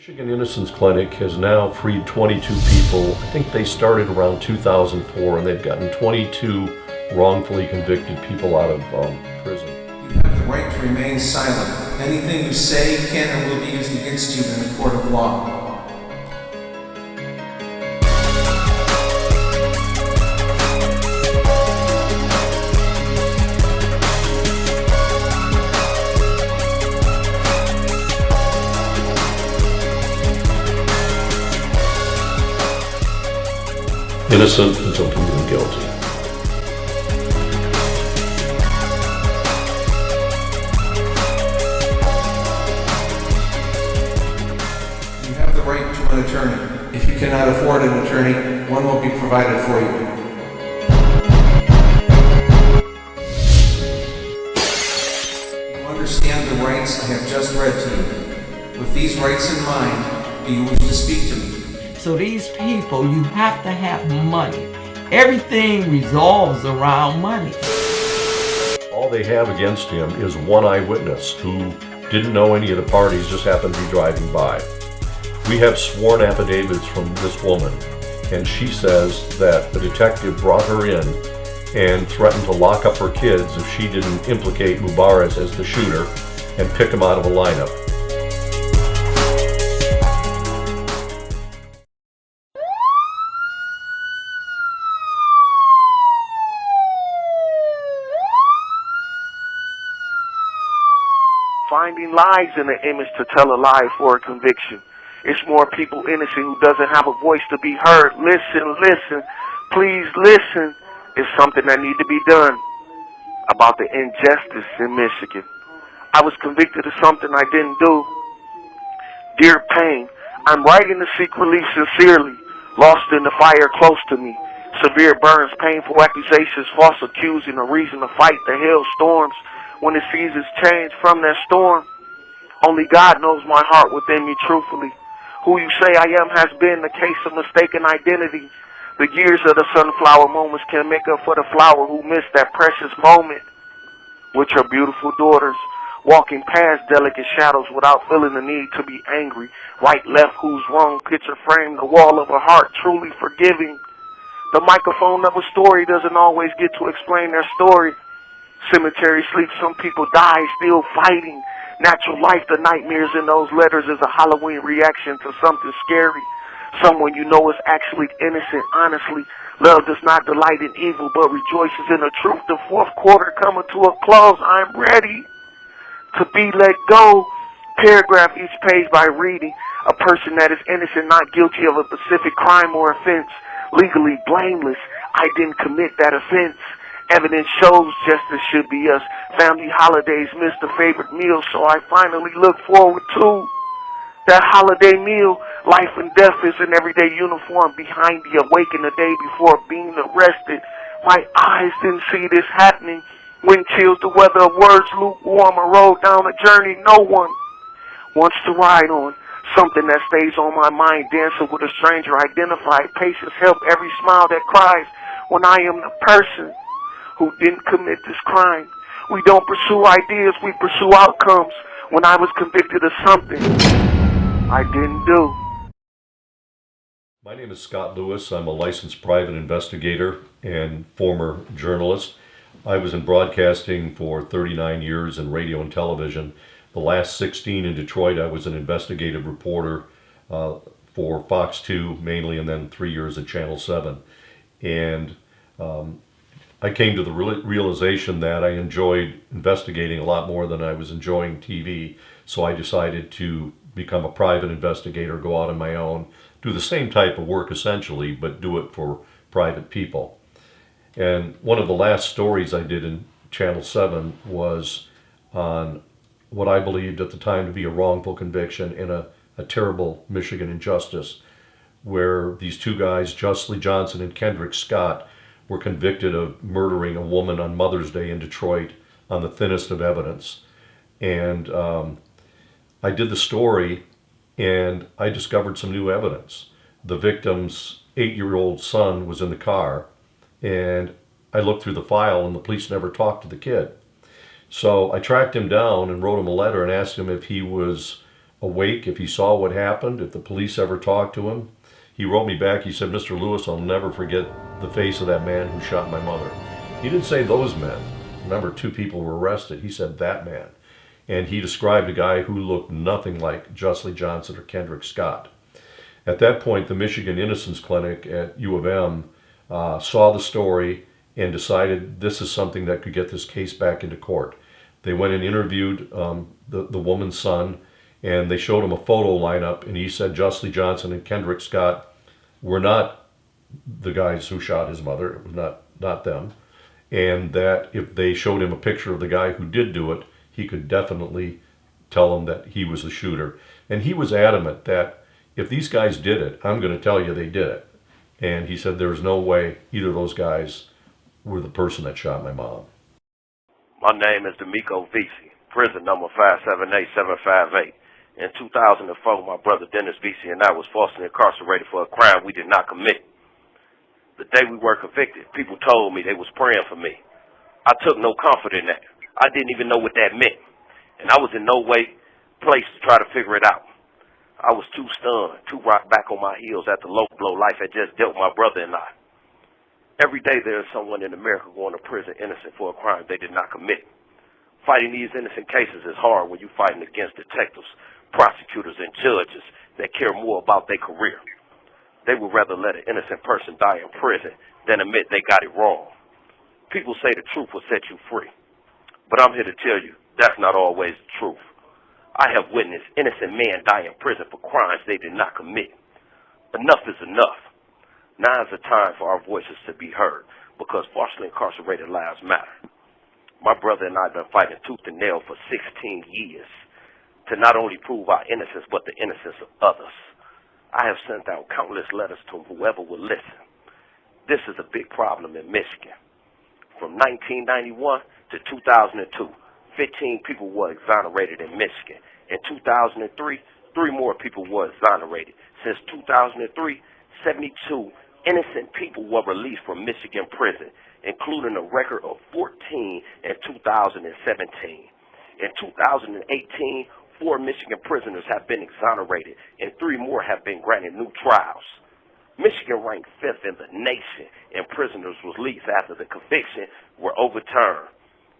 Michigan Innocence Clinic has now freed 22 people. I think they started around 2004, and they've gotten 22 wrongfully convicted people out of prison. You have the right to remain silent. Anything you say can and will be used against you in the court of law. Innocent until proven guilty. You have the right to an attorney. If you cannot afford an attorney, one will be provided for you. You understand the rights I have just read to you. With these rights in mind, do you wish to speak to me? So these people, you have to have money. Everything revolves around money. All they have against him is one eyewitness who didn't know any of the parties, just happened to be driving by. We have sworn affidavits from this woman, and she says that the detective brought her in and threatened to lock up her kids if she didn't implicate Mubarak as the shooter and pick him out of a lineup. Finding lies in an image to tell a lie for a conviction. It's more people innocent who doesn't have a voice to be heard. Listen, please listen. It's something that need to be done about the injustice in Michigan. I was convicted of something I didn't do. Dear pain, I'm writing to seek relief sincerely. Lost in the fire close to me. Severe burns, painful accusations, false accusing, a reason to fight the hailstorms. When the seasons change from that storm, only God knows my heart within me truthfully. Who you say I am has been the case of mistaken identity. The years of the sunflower moments can make up for the flower who missed that precious moment. With your beautiful daughters, walking past delicate shadows without feeling the need to be angry. Right, left, who's wrong, picture frame, the wall of a heart truly forgiving. The microphone of a story doesn't always get to explain their story. Cemetery sleep, some people die still fighting. Natural life, the nightmares in those letters is a Halloween reaction to something scary. Someone you know is actually innocent, honestly. Love does not delight in evil, but rejoices in the truth. The fourth quarter coming to a close. I'm ready to be let go. Paragraph each page by reading. A person that is innocent, not guilty of a specific crime or offense. Legally blameless. I didn't commit that offense. Evidence shows justice should be us. Family holidays miss the favorite meal, so I finally look forward to that holiday meal. Life and death is an everyday uniform behind the awaken the day before being arrested. My eyes didn't see this happening. Wind chills, the weather, words lukewarm. I rode down a journey no one wants to ride on. Something that stays on my mind, dancing with a stranger identified. Patience help every smile that cries when I am the person who didn't commit this crime. We don't pursue ideas, we pursue outcomes. When I was convicted of something I didn't do. My name is Scott Lewis. I'm a licensed private investigator and former journalist. I was in broadcasting for 39 years in radio and television. The last 16 in Detroit, I was an investigative reporter for Fox 2 mainly, and then 3 years at Channel 7. And I came to the realization that I enjoyed investigating a lot more than I was enjoying TV, so I decided to become a private investigator, go out on my own, do the same type of work essentially, but do it for private people. And one of the last stories I did in Channel 7 was on what I believed at the time to be a wrongful conviction in a terrible Michigan injustice, where these two guys, Justly Johnson and Kendrick Scott, were convicted of murdering a woman on Mother's Day in Detroit on the thinnest of evidence. And I did the story, and I discovered some new evidence. The victim's 8-year-old son was in the car, and I looked through the file, and the police never talked to the kid. So I tracked him down and wrote him a letter and asked him if he was awake, if he saw what happened, if the police ever talked to him. He wrote me back, he said, "Mr. Lewis, I'll never forget the face of that man who shot my mother." He didn't say those men. Remember, 2 people were arrested. He said that man. And he described a guy who looked nothing like Justly Johnson or Kendrick Scott. At that point, the Michigan Innocence Clinic at U of M saw the story and decided this is something that could get this case back into court. They went and interviewed the woman's son, and they showed him a photo lineup, and he said Justly Johnson and Kendrick Scott were not the guys who shot his mother. It was not them. And that if they showed him a picture of the guy who did do it, he could definitely tell them that he was the shooter. And he was adamant that if these guys did it, I'm going to tell you they did it. And he said there's no way either of those guys were the person that shot my mom. My name is D'Amico Vesey, prison number 578758. In 2004, my brother Dennis Vesey and I was falsely incarcerated for a crime we did not commit. The day we were convicted, people told me they was praying for me. I took no comfort in that. I didn't even know what that meant, and I was in no way placed to try to figure it out. I was too stunned, too rocked back on my heels at the low blow life had just dealt my brother and I. Every day there is someone in America going to prison innocent for a crime they did not commit. Fighting these innocent cases is hard when you're fighting against detectives, prosecutors, and judges that care more about their career. They would rather let an innocent person die in prison than admit they got it wrong. People say the truth will set you free, but I'm here to tell you that's not always the truth. I have witnessed innocent men die in prison for crimes they did not commit. Enough is enough. Now is the time for our voices to be heard, because falsely incarcerated lives matter. My brother and I have been fighting tooth and nail for 16 years to not only prove our innocence, but the innocence of others. I have sent out countless letters to whoever would listen. This is a big problem in Michigan. From 1991 to 2002, 15 people were exonerated in Michigan. In 2003, 3 more people were exonerated. Since 2003, 72 innocent people were released from Michigan prison, including a record of 14 in 2017. In 2018, 4 Michigan prisoners have been exonerated, and 3 more have been granted new trials. Michigan ranked 5th in the nation in prisoners released after the conviction were overturned.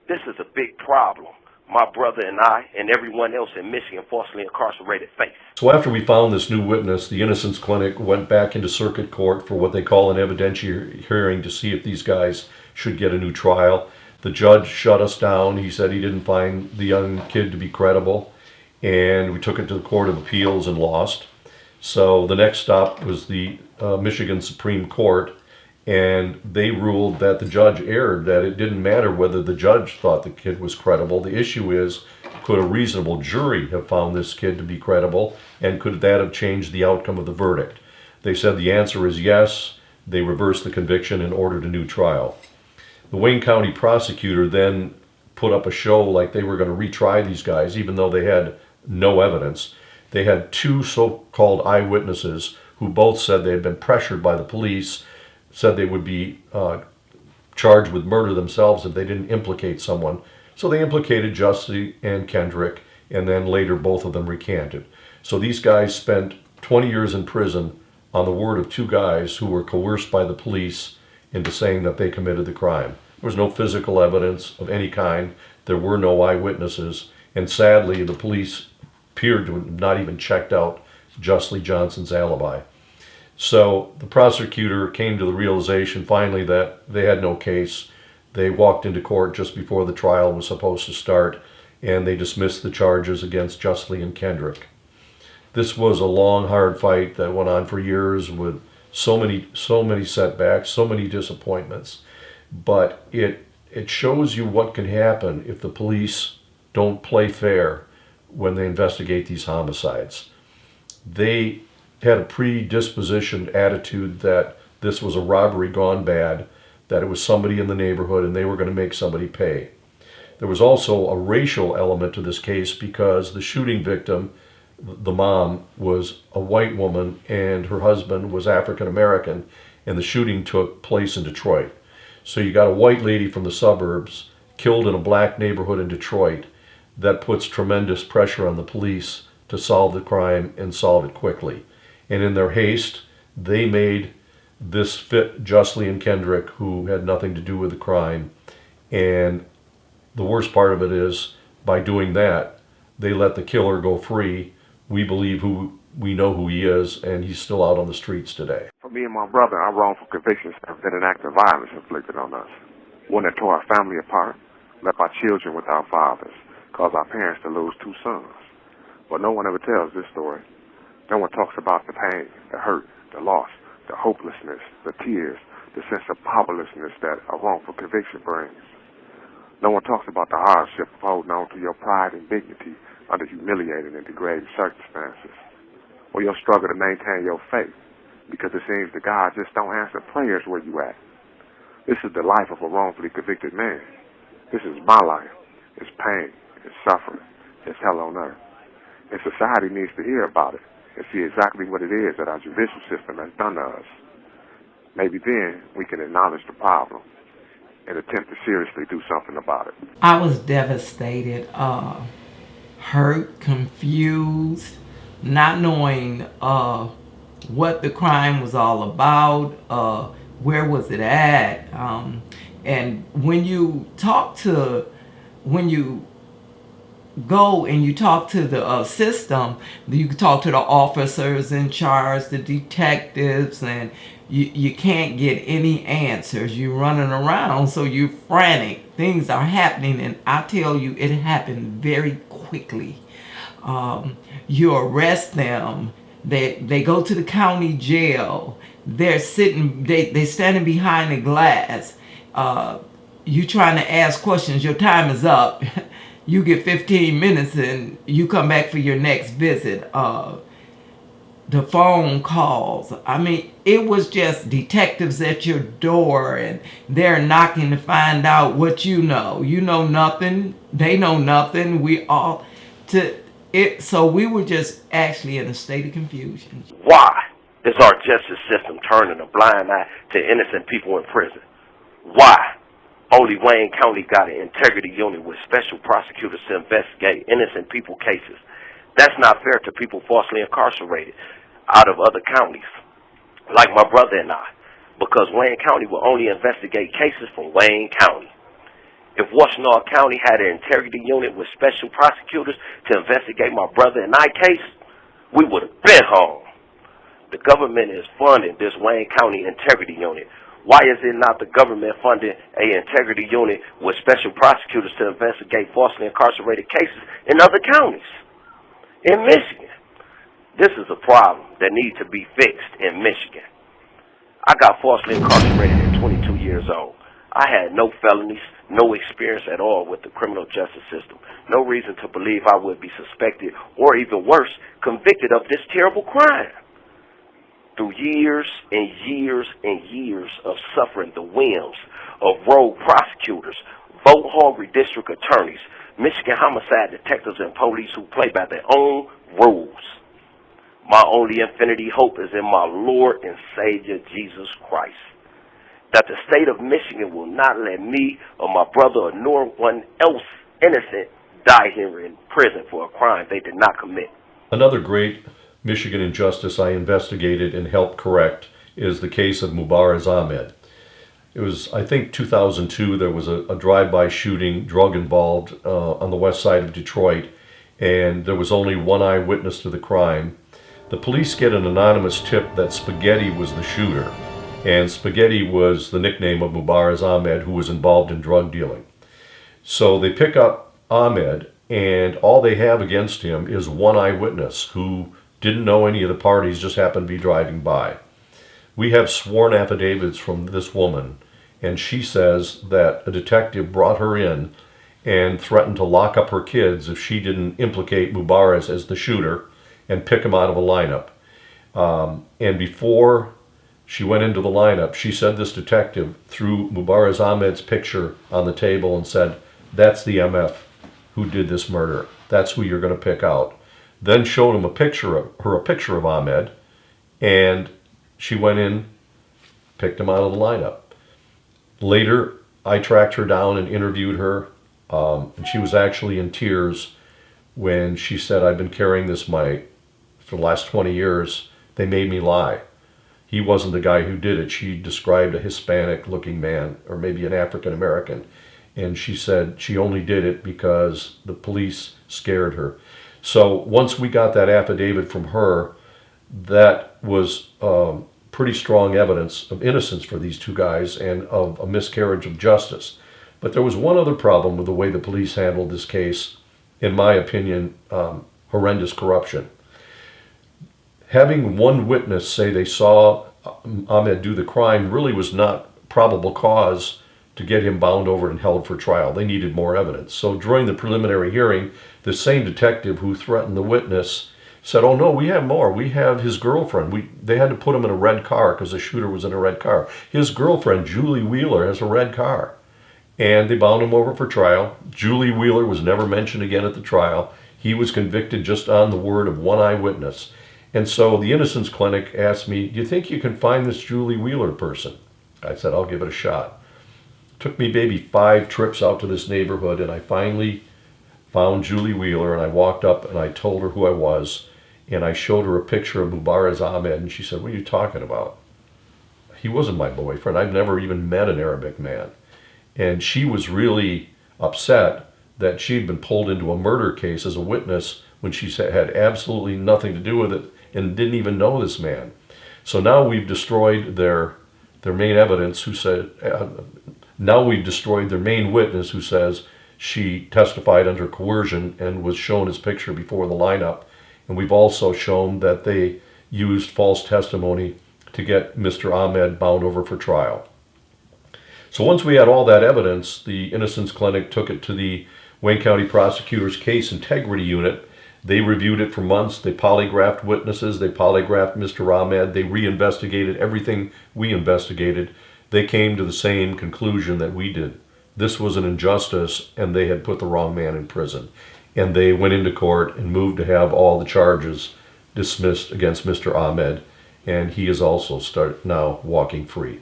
This is a big problem my brother and I and everyone else in Michigan falsely incarcerated face. So after we found this new witness, the Innocence Clinic went back into circuit court for what they call an evidentiary hearing to see if these guys should get a new trial. The judge shut us down. He said he didn't find the young kid to be credible, and we took it to the Court of Appeals and lost. So the next stop was the Michigan Supreme Court, and they ruled that the judge erred, that it didn't matter whether the judge thought the kid was credible. The issue is, could a reasonable jury have found this kid to be credible, and could that have changed the outcome of the verdict? They said the answer is yes. They reversed the conviction and ordered a new trial. The Wayne County prosecutor then put up a show like they were going to retry these guys, even though they had no evidence. They had 2 so-called eyewitnesses who both said they had been pressured by the police, said they would be charged with murder themselves if they didn't implicate someone. So they implicated Justly and Kendrick, and then later both of them recanted. So these guys spent 20 years in prison on the word of 2 guys who were coerced by the police into saying that they committed the crime. There was no physical evidence of any kind. There were no eyewitnesses. And sadly, the police appeared to have not even checked out Justly Johnson's alibi. So the prosecutor came to the realization finally that they had no case. They walked into court just before the trial was supposed to start, and they dismissed the charges against Justly and Kendrick. This was a long, hard fight that went on for years with so many setbacks, so many disappointments. But it shows you what can happen if the police don't play fair when they investigate these homicides. They had a predispositioned attitude that this was a robbery gone bad, that it was somebody in the neighborhood and they were going to make somebody pay. There was also a racial element to this case because the shooting victim, the mom, was a white woman and her husband was African American, and the shooting took place in Detroit. So you got a white lady from the suburbs killed in a black neighborhood in Detroit. That puts tremendous pressure on the police to solve the crime and solve it quickly. And in their haste, they made this fit Jocelyn Kendrick, who had nothing to do with the crime. And the worst part of it is, by doing that, they let the killer go free. We know who he is, and he's still out on the streets today. For me and my brother, our wrongful convictions have been an act of violence inflicted on us. One that tore our family apart, left our children without fathers, caused our parents to lose 2 sons. But no one ever tells this story. No one talks about the pain, the hurt, the loss, the hopelessness, the tears, the sense of powerlessness that a wrongful conviction brings. No one talks about the hardship of holding on to your pride and dignity under humiliating and degrading circumstances, or your struggle to maintain your faith, because it seems that God just don't answer prayers where you at. This is the life of a wrongfully convicted man. This is my life. It's pain, it's suffering, it's hell on earth. And society needs to hear about it and see exactly what it is that our judicial system has done to us. Maybe then we can acknowledge the problem and attempt to seriously do something about it. I was devastated, hurt, confused, not knowing what the crime was all about, where was it at. And when you go and you talk to the system, you can talk to the officers in charge, the detectives, and you can't get any answers. You're running around, so you're frantic. Things are happening, and I tell you, it happened very quickly. You arrest them. They go to the county jail. They're sitting. They standing behind the glass. You trying to ask questions. Your time is up. You get 15 minutes and you come back for your next visit. The phone calls. I mean, it was just detectives at your door, and they're knocking to find out what you know. You know nothing. They know nothing. So we were just actually in a state of confusion. Why is our justice system turning a blind eye to innocent people in prison? Why? Only Wayne County got an integrity unit with special prosecutors to investigate innocent people cases. That's not fair to people falsely incarcerated out of other counties, like my brother and I, because Wayne County will only investigate cases from Wayne County. If Washtenaw County had an integrity unit with special prosecutors to investigate my brother and I case, we would have been home. The government is funding this Wayne County integrity unit. Why is it not the government funding an integrity unit with special prosecutors to investigate falsely incarcerated cases in other counties? In Michigan, this is a problem that needs to be fixed in Michigan. I got falsely incarcerated at 22 years old. I had no felonies, no experience at all with the criminal justice system. No reason to believe I would be suspected or, even worse, convicted of this terrible crime. Through years and years and years of suffering the whims of rogue prosecutors, vote-hungry district attorneys, Michigan homicide detectives, and police who play by their own rules, my only infinity hope is in my Lord and Savior Jesus Christ, that the state of Michigan will not let me or my brother or no one else innocent die here in prison for a crime they did not commit. Another great Michigan injustice I investigated and helped correct is the case of Mubarak Ahmed. It was, I think, 2002. There was a drive-by shooting, drug involved, on the west side of Detroit, and there was only one eyewitness to the crime. The police get an anonymous tip that Spaghetti was the shooter, and Spaghetti was the nickname of Mubarak Ahmed, who was involved in drug dealing. So they pick up Ahmed, and all they have against him is one eyewitness who didn't know any of the parties, just happened to be driving by. We have sworn affidavits from this woman, and she says that a detective brought her in and threatened to lock up her kids if she didn't implicate Mubarak as the shooter and pick him out of a lineup. And before she went into the lineup, she said this detective threw Mubarak Ahmed's picture on the table and said, "That's the MF who did this murder. That's who you're going to pick out." Then showed him a picture of Ahmed, and she went in, picked him out of the lineup. Later, I tracked her down and interviewed her, and she was actually in tears when she said, I've been carrying this for the last 20 years. They made me lie. He wasn't the guy who did it. She described a Hispanic looking man, or maybe an African American. And she said she only did it because the police scared her. So once we got that affidavit from her, that was pretty strong evidence of innocence for these two guys and of a miscarriage of justice. But there was one other problem with the way the police handled this case, in my opinion, horrendous corruption. Having one witness say they saw Ahmed do the crime really was not probable cause to get him bound over and held for trial. They needed more evidence. So during the preliminary hearing, the same detective who threatened the witness said, oh no, we have more. We have his girlfriend. They had to put him in a red car because the shooter was in a red car. His girlfriend, Julie Wheeler, has a red car. And they bound him over for trial. Julie Wheeler was never mentioned again at the trial. He was convicted just on the word of one eyewitness. And so the Innocence Clinic asked me, do you think you can find this Julie Wheeler person? I said, I'll give it a shot. Took me maybe 5 trips out to this neighborhood, and I finally found Julie Wheeler, and I walked up and I told her who I was, and I showed her a picture of Mubaraz Ahmed, and she said, what are you talking about? He wasn't my boyfriend. I've never even met an Arabic man. And she was really upset that she'd been pulled into a murder case as a witness when she had absolutely nothing to do with it and didn't even know this man. So now we've destroyed their main evidence who said, now we've destroyed their main witness who says she testified under coercion and was shown his picture before the lineup. And we've also shown that they used false testimony to get Mr. Ahmed bound over for trial. So once we had all that evidence, the Innocence Clinic took it to the Wayne County Prosecutor's Case Integrity Unit. They reviewed it for months. They polygraphed witnesses. They polygraphed Mr. Ahmed. They reinvestigated everything we investigated. They came to the same conclusion that we did. This was an injustice, and they had put the wrong man in prison. And they went into court and moved to have all the charges dismissed against Mr. Ahmed. And he is also now walking free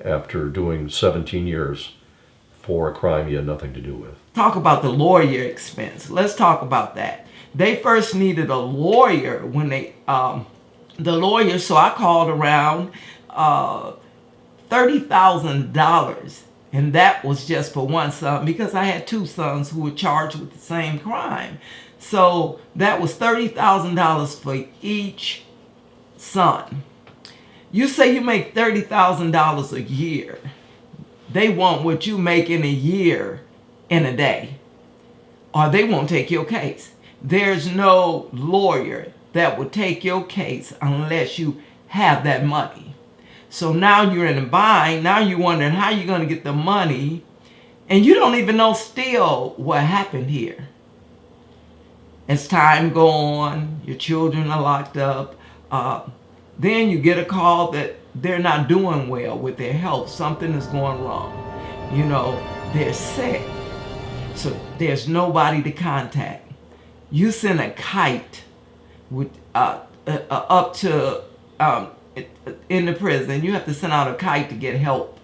after doing 17 years for a crime he had nothing to do with. Talk about the lawyer expense. Let's talk about that. They first needed a lawyer when so I called around $30,000, and that was just for one son because I had 2 sons who were charged with the same crime. So that was $30,000 for each son. You say you make $30,000 a year. They want what you make in a year in a day, or they won't take your case. There's no lawyer that will take your case unless you have that money. So now you're in a bind. Now you're wondering how you're going to get the money, and you don't even know still what happened here. As time go on, your children are locked up. Then you get a call that they're not doing well with their health. Something is going wrong. You know, they're sick. So there's nobody to contact. You send a kite with up to in the prison. You have to send out a kite to get help.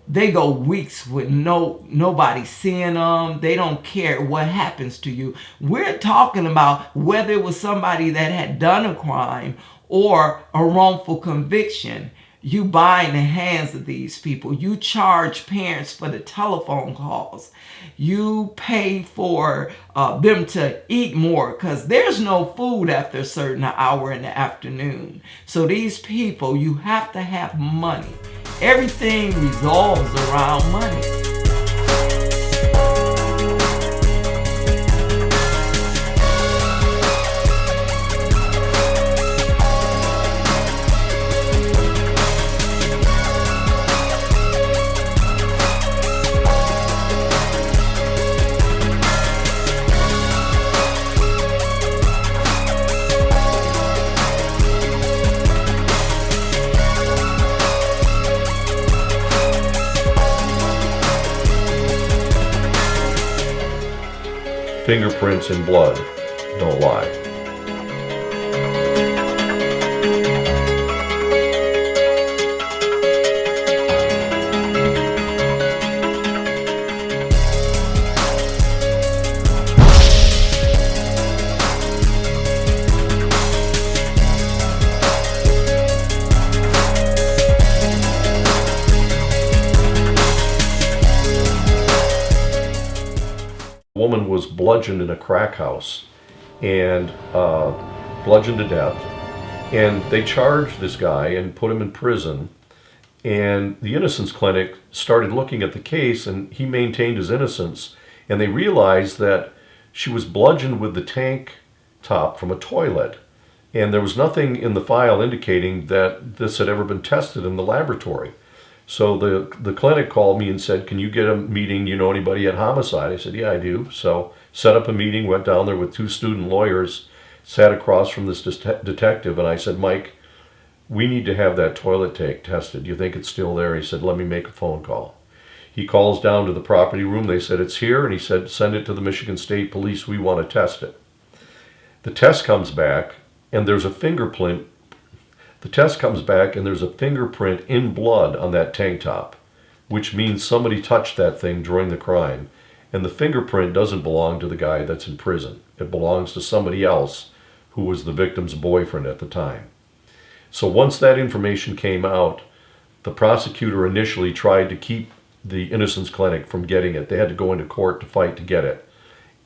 They go weeks with nobody seeing them. They don't care what happens to you. We're talking about whether it was somebody that had done a crime or a wrongful conviction. You bind the hands of these people. You charge parents for the telephone calls. You pay for them to eat more because there's no food after a certain hour in the afternoon. So these people, you have to have money. Everything revolves around money. Fingerprints and blood don't lie. woman was bludgeoned in a crack house and bludgeoned to death. And they charged this guy and put him in prison. And the Innocence Clinic started looking at the case, and he maintained his innocence. And they realized that she was bludgeoned with the tank top from a toilet. And there was nothing in the file indicating that this had ever been tested in the laboratory. So the clinic called me and said, can you get a meeting? Do you know anybody at homicide? I said, yeah, I do. So set up a meeting, went down there with 2 student lawyers, sat across from this detective, and I said, Mike, we need to have that toilet tank tested. Do you think it's still there? He said, let me make a phone call. He calls down to the property room. They said, it's here. And he said, send it to the Michigan State Police. We want to test it. The test comes back, and there's a fingerprint. The test comes back, and there's a fingerprint in blood on that tank top, which means somebody touched that thing during the crime. And the fingerprint doesn't belong to the guy that's in prison. It belongs to somebody else who was the victim's boyfriend at the time. So once that information came out, the prosecutor initially tried to keep the Innocence Clinic from getting it. They had to go into court to fight to get it.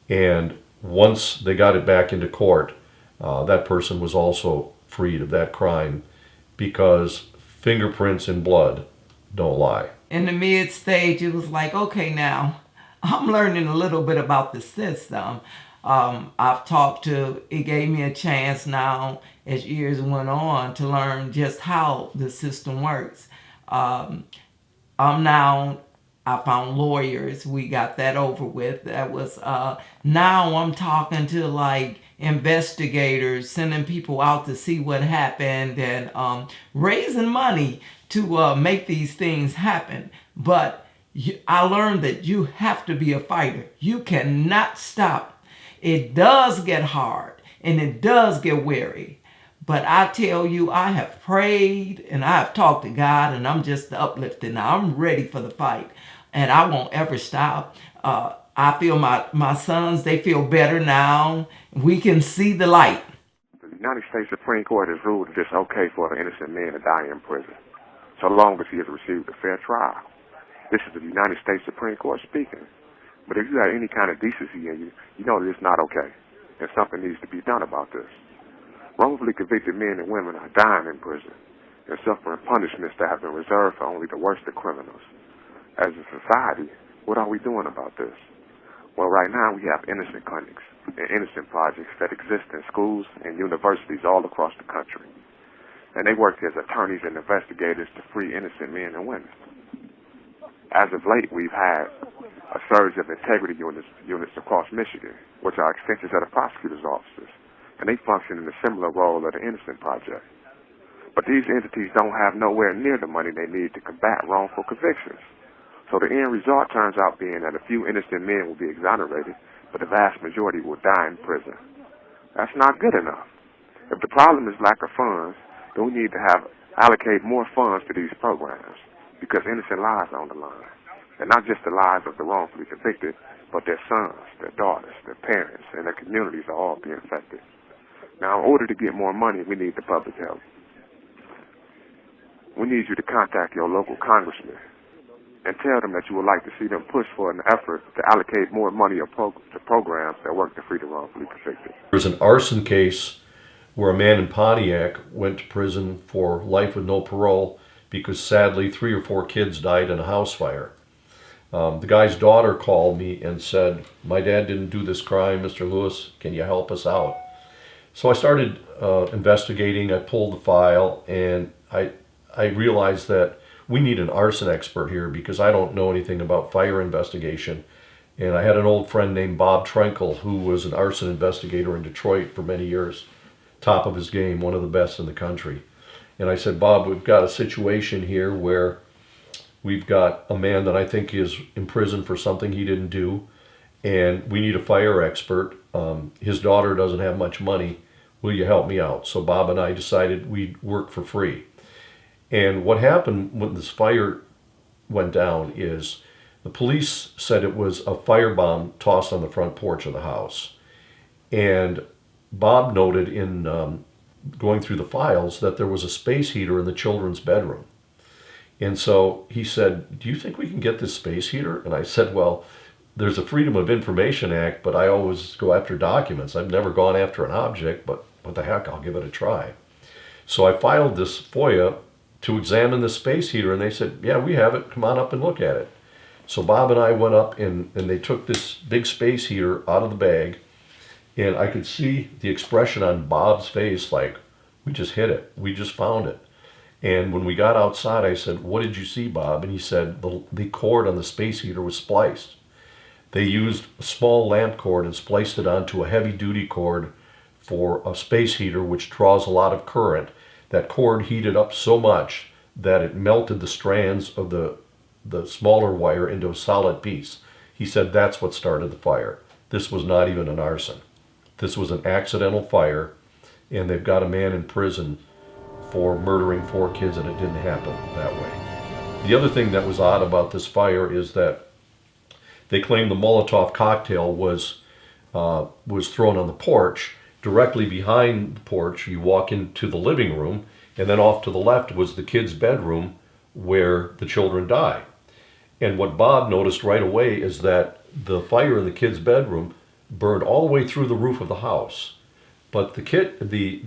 And once they got it back into court, that person was also freed of that crime because fingerprints in blood don't lie. In the mid stage, it was like, okay, now I'm learning a little bit about the system. It gave me a chance now as years went on to learn just how the system works. I found lawyers. We got that over with. That was, now I'm talking to like investigators, sending people out to see what happened and raising money to make these things happen. But I learned that you have to be a fighter. You cannot stop. It does get hard and it does get weary. But I tell you, I have prayed and I have talked to God, and I'm just uplifted now. I'm ready for the fight, and I won't ever stop. I feel my sons, they feel better now. We can see the light. The United States Supreme Court has ruled that it's okay for an innocent man to die in prison, so long as he has received a fair trial. This is the United States Supreme Court speaking. But if you have any kind of decency in you, you know that it's not okay, and something needs to be done about this. Wrongfully convicted men and women are dying in prison and suffering punishments that have been reserved for only the worst of criminals. As a society, what are we doing about this? Well, right now we have innocent clinics and innocent projects that exist in schools and universities all across the country. And they work as attorneys and investigators to free innocent men and women. As of late, we've had a surge of integrity units across Michigan, which are extensions of the prosecutor's offices, and they function in a similar role of the Innocent Project. But these entities don't have nowhere near the money they need to combat wrongful convictions. So the end result turns out being that a few innocent men will be exonerated, but the vast majority will die in prison. That's not good enough. If the problem is lack of funds, then we need to allocate more funds to these programs, because innocent lives are on the line. And not just the lives of the wrongfully convicted, but their sons, their daughters, their parents, and their communities are all being affected. Now, in order to get more money, we need the public help. We need you to contact your local congressman and tell them that you would like to see them push for an effort to allocate more money to programs that work to free the wrongfully convicted. There's an arson case where a man in Pontiac went to prison for life with no parole because sadly 3 or 4 kids died in a house fire. The guy's daughter called me and said, my dad didn't do this crime, Mr. Lewis, can you help us out? So I started investigating. I pulled the file, and I realized that we need an arson expert here because I don't know anything about fire investigation. And I had an old friend named Bob Trenkle, who was an arson investigator in Detroit for many years, top of his game, one of the best in the country. And I said, Bob, we've got a situation here where we've got a man that I think is in prison for something he didn't do, and we need a fire expert. His daughter doesn't have much money. Will you help me out? So Bob and I decided we'd work for free. And what happened when this fire went down is the police said it was a firebomb tossed on the front porch of the house. And Bob noted in going through the files that there was a space heater in the children's bedroom. And so he said, do you think we can get this space heater? And I said, well, there's a Freedom of Information Act, but I always go after documents. I've never gone after an object, but what the heck, I'll give it a try. So I filed this FOIA to examine the space heater, and they said, yeah, we have it. Come on up and look at it. So Bob and I went up, and they took this big space heater out of the bag, and I could see the expression on Bob's face like, we just hit it. We just found it. And when we got outside, I said, what did you see, Bob? And he said, the cord on the space heater was spliced. They used a small lamp cord and spliced it onto a heavy-duty cord for a space heater, which draws a lot of current. That cord heated up so much that it melted the strands of the smaller wire into a solid piece. He said that's what started the fire. This was not even an arson. This was an accidental fire, and they've got a man in prison for murdering 4 kids, and it didn't happen that way. The other thing that was odd about this fire is that they claim the Molotov cocktail was thrown on the porch. Directly behind the porch, you walk into the living room, and then off to the left was the kids' bedroom where the children die. And what Bob noticed right away is that the fire in the kids' bedroom burned all the way through the roof of the house. But the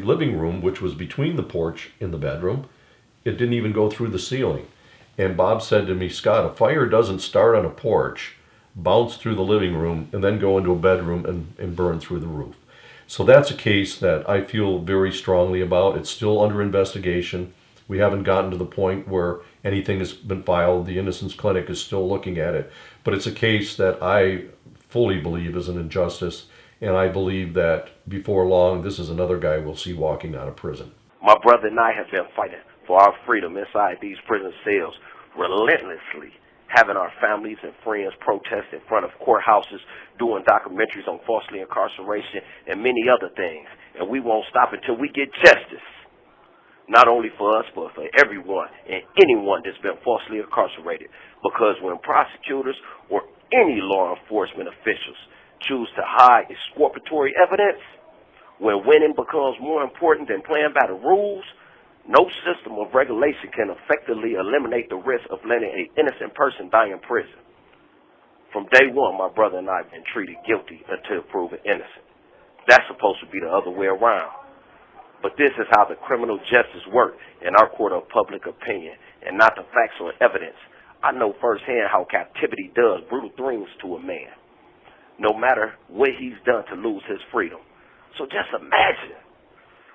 living room, which was between the porch and the bedroom, it didn't even go through the ceiling. And Bob said to me, Scott, a fire doesn't start on a porch, bounce through the living room, and then go into a bedroom and burn through the roof. So that's a case that I feel very strongly about. It's still under investigation. We haven't gotten to the point where anything has been filed. The Innocence Clinic is still looking at it. But it's a case that I fully believe is an injustice, and I believe that before long, this is another guy we'll see walking out of prison. My brother and I have been fighting for our freedom inside these prison cells, relentlessly having our families and friends protest in front of courthouses, doing documentaries on falsely incarceration and many other things. And we won't stop until we get justice. Not only for us, but for everyone and anyone that's been falsely incarcerated. Because when prosecutors or any law enforcement officials choose to hide exculpatory evidence, when winning becomes more important than playing by the rules, no system of regulation can effectively eliminate the risk of letting an innocent person die in prison. From day one, my brother and I have been treated guilty until proven innocent. That's supposed to be the other way around. But this is how the criminal justice works in our court of public opinion, and not the facts or evidence. I know firsthand how captivity does brutal things to a man, no matter what he's done to lose his freedom. So just imagine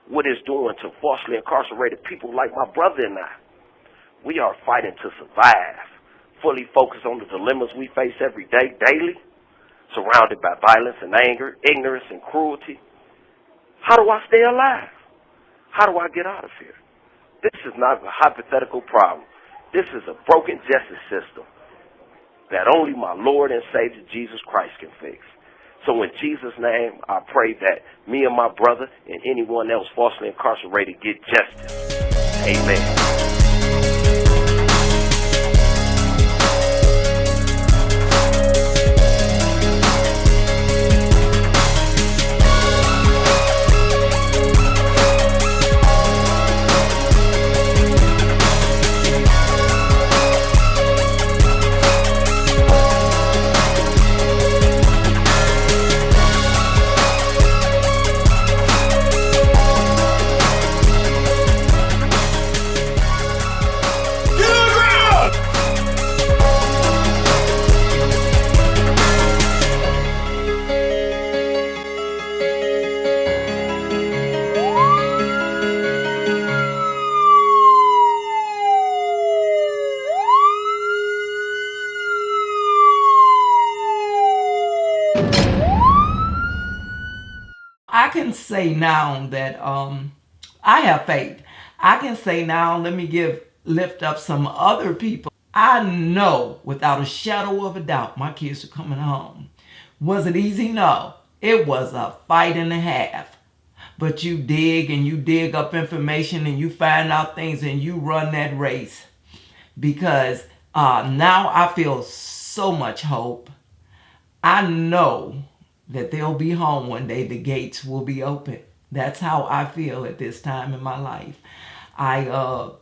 what it's doing to falsely incarcerated people like my brother and I. We are fighting to survive, fully focused on the dilemmas we face every day, daily, surrounded by violence and anger, ignorance and cruelty. How do I stay alive? How do I get out of here? This is not a hypothetical problem. This is a broken justice system that only my Lord and Savior Jesus Christ can fix. So in Jesus' name, I pray that me and my brother and anyone else falsely incarcerated get justice. Amen. I can say now that I have faith. I can say now, let me lift up some other people. I know without a shadow of a doubt my kids are coming home. Was it easy? No. It was a fight and a half. But you dig up information and you find out things and you run that race. Because now I feel so much hope. I know that they'll be home one day. The gates will be open. That's how I feel at this time in my life. The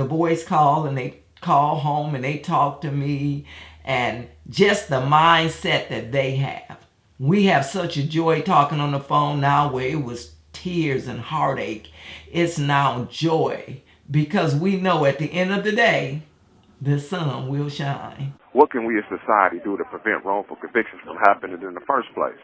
boys call and they call home and they talk to me and just the mindset that they have. We have such a joy talking on the phone now where it was tears and heartache. It's now joy because we know at the end of the day, the sun will shine. What can we as society do to prevent wrongful convictions from happening in the first place?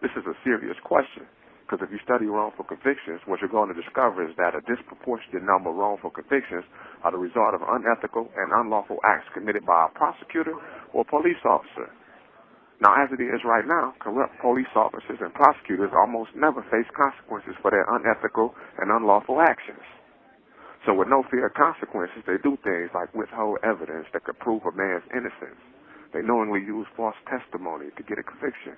This is a serious question, because if you study wrongful convictions, what you're going to discover is that a disproportionate number of wrongful convictions are the result of unethical and unlawful acts committed by a prosecutor or police officer. Now, as it is right now, corrupt police officers and prosecutors almost never face consequences for their unethical and unlawful actions. So with no fear of consequences, they do things like withhold evidence that could prove a man's innocence. They knowingly use false testimony to get a conviction,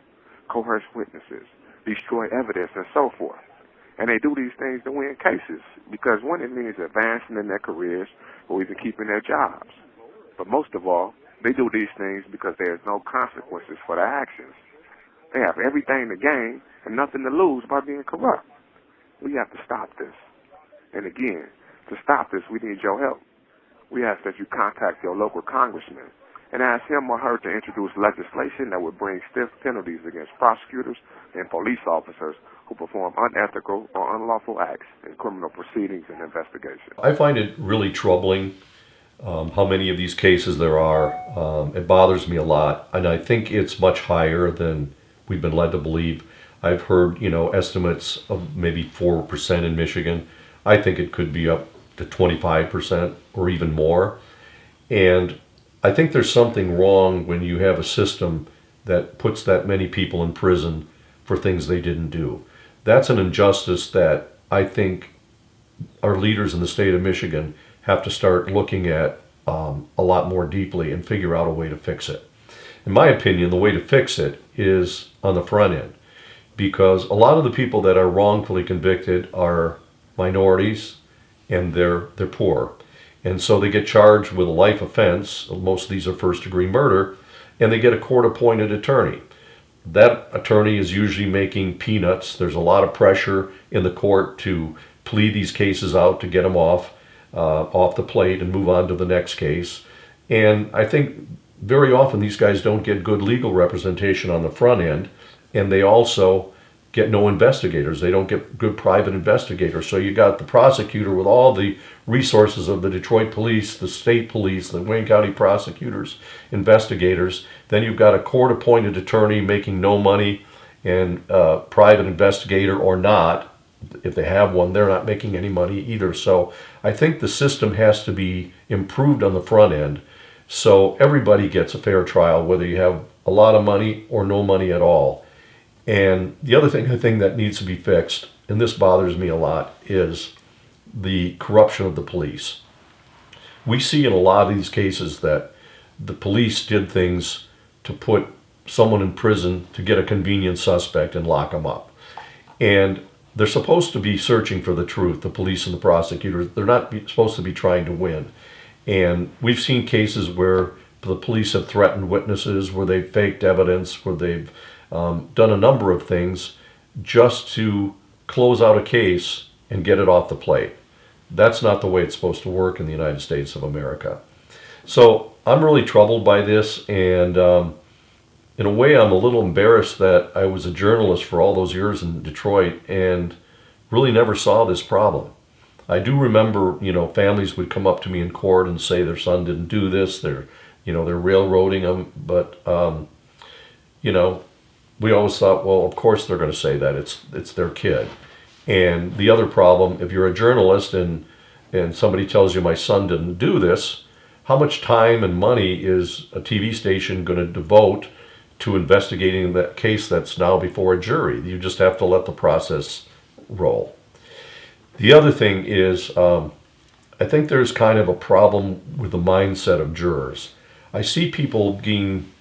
coerce witnesses, destroy evidence, and so forth. And they do these things to win cases, because winning means advancing in their careers or even keeping their jobs. But most of all, they do these things because there is no consequences for their actions. They have everything to gain and nothing to lose by being corrupt. We have to stop this. And again, to stop this, we need your help. We ask that you contact your local congressman and ask him or her to introduce legislation that would bring stiff penalties against prosecutors and police officers who perform unethical or unlawful acts in criminal proceedings and investigations. I find it really troubling how many of these cases there are. It bothers me a lot, and I think it's much higher than we've been led to believe. I've heard, estimates of maybe 4% in Michigan. I think it could be up to 25% or even more. And I think there's something wrong when you have a system that puts that many people in prison for things they didn't do. That's an injustice that I think our leaders in the state of Michigan have to start looking at a lot more deeply and figure out a way to fix it. In my opinion, the way to fix it is on the front end, because a lot of the people that are wrongfully convicted are minorities and they're poor. And so they get charged with a life offense. Most of these are first-degree murder, and they get a court-appointed attorney. That attorney is usually making peanuts. There's a lot of pressure in the court to plead these cases out to get them off the plate and move on to the next case. And I think very often these guys don't get good legal representation on the front end, and they also get no investigators. They don't get good private investigators. So you got the prosecutor with all the resources of the Detroit police, the state police, the Wayne County prosecutors, investigators. Then you've got a court-appointed attorney making no money, and private investigator or not, if they have one, they're not making any money either. So I think the system has to be improved on the front end so everybody gets a fair trial, whether you have a lot of money or no money at all. And the other thing I think that needs to be fixed, and this bothers me a lot, is the corruption of the police. We see in a lot of these cases that the police did things to put someone in prison to get a convenient suspect and lock them up. And they're supposed to be searching for the truth, the police and the prosecutors. They're not supposed to be trying to win. And we've seen cases where the police have threatened witnesses, where they've faked evidence, where they've done a number of things just to close out a case and get it off the plate. That's not the way it's supposed to work in the United States of America. So I'm really troubled by this, and in a way I'm a little embarrassed that I was a journalist for all those years in Detroit and really never saw this problem. I do remember, families would come up to me in court and say their son didn't do this, they're railroading them, but we always thought, well, of course they're going to say that. It's their kid. And the other problem, if you're a journalist and somebody tells you my son didn't do this, how much time and money is a TV station going to devote to investigating that case that's now before a jury? You just have to let the process roll. The other thing is, I think there's kind of a problem with the mindset of jurors. I see people getting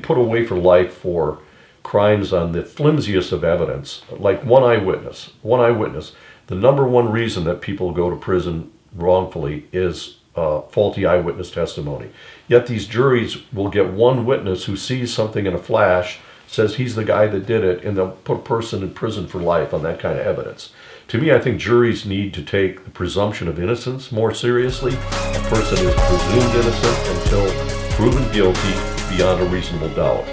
put away for life for crimes on the flimsiest of evidence, like one eyewitness. The number one reason that people go to prison wrongfully is faulty eyewitness testimony. Yet these juries will get one witness who sees something in a flash, says he's the guy that did it, and they'll put a person in prison for life on that kind of evidence. To me, I think juries need to take the presumption of innocence more seriously. A person is presumed innocent until proven guilty, beyond a reasonable doubt.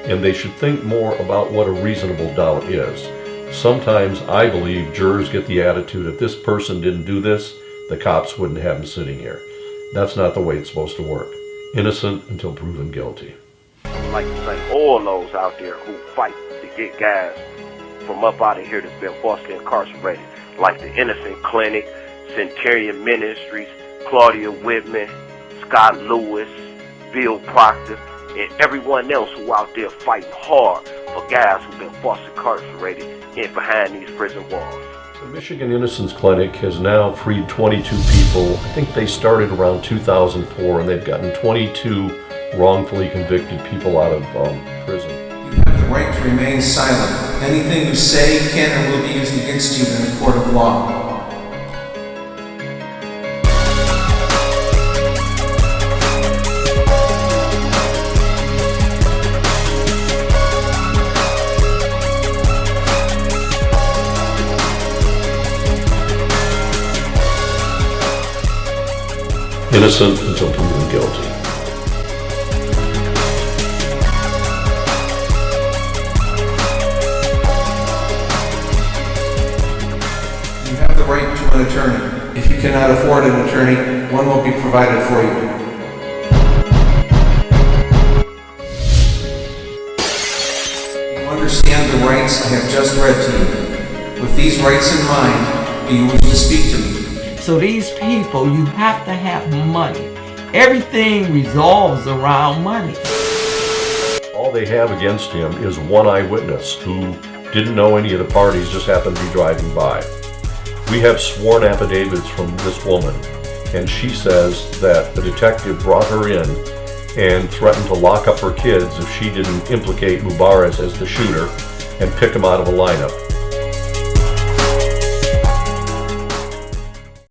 And they should think more about what a reasonable doubt is. Sometimes I believe jurors get the attitude, if this person didn't do this, the cops wouldn't have him sitting here. That's not the way it's supposed to work. Innocent until proven guilty. I'd like to thank all those out there who fight to get guys from up out of here that's been falsely incarcerated, like the Innocent Clinic, Centurion Ministries, Claudia Whitman, Scott Lewis, Bill Proctor, and everyone else who out there fighting hard for guys who've been falsely incarcerated in behind these prison walls. The Michigan Innocence Clinic has now freed 22 people. I think they started around 2004, and they've gotten 22 wrongfully convicted people out of prison. You have the right to remain silent. Anything you say can and will be used against you in a court of law. Innocent until proven guilty. You have the right to an attorney. If you cannot afford an attorney, one will be provided for you. You understand the rights I have just read to you. With these rights in mind, do you wish to speak to me? So these people, you have to have money. Everything revolves around money. All they have against him is one eyewitness who didn't know any of the parties, just happened to be driving by. We have sworn affidavits from this woman, and she says that the detective brought her in and threatened to lock up her kids if she didn't implicate Mubarak as the shooter and pick him out of a lineup.